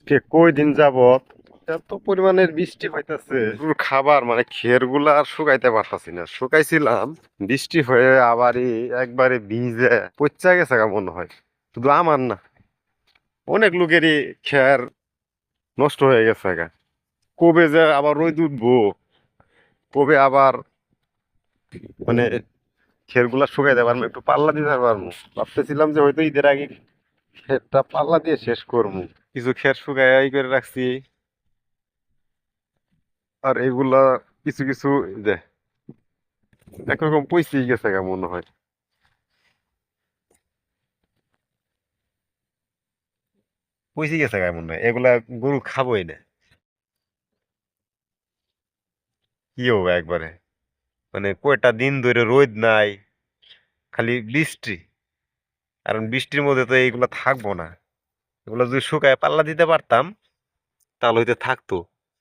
কই দিন যাবত এত পরিমাণের বৃষ্টি হইতাছে, খাবার মানে খের গুলা আর শুকাইতে পারতাছি না। শুকাইছিলাম, বৃষ্টি হয়ে আবারই একবারে ভিজে পচা গেছে গা মনে হয়। শুধু আমার না, অনেক লোকেরই খের নষ্ট হয়ে গেছে গা। কবে যে আবার রোদ উঠবো, কবে আবার মানে খের গুলা শুকাইতে পারবো, একটু পাল্লা দিতে পারবো। ভাবতেছিলাম যে হয়তো ঈদের আগে খেরটা পাল্লা দিয়ে শেষ করবো। কিছু খের শুকাই করে রাখছি, আর এগুলা কিছু কিছু যে একরকম পইসেই গেছে গা মনে হয়। পইসে গেছে গা মনে হয়, এগুলা গরু খাবোই না। কি হবে একবারে, মানে কয়টা দিন ধরে রোদ নাই, খালি বৃষ্টি। কারণ বৃষ্টির মধ্যে তো এইগুলা থাকবো না। এগুলো যদি শুকায় পাল্লা দিতে পারতাম তাহলে হয়তো থাকতো।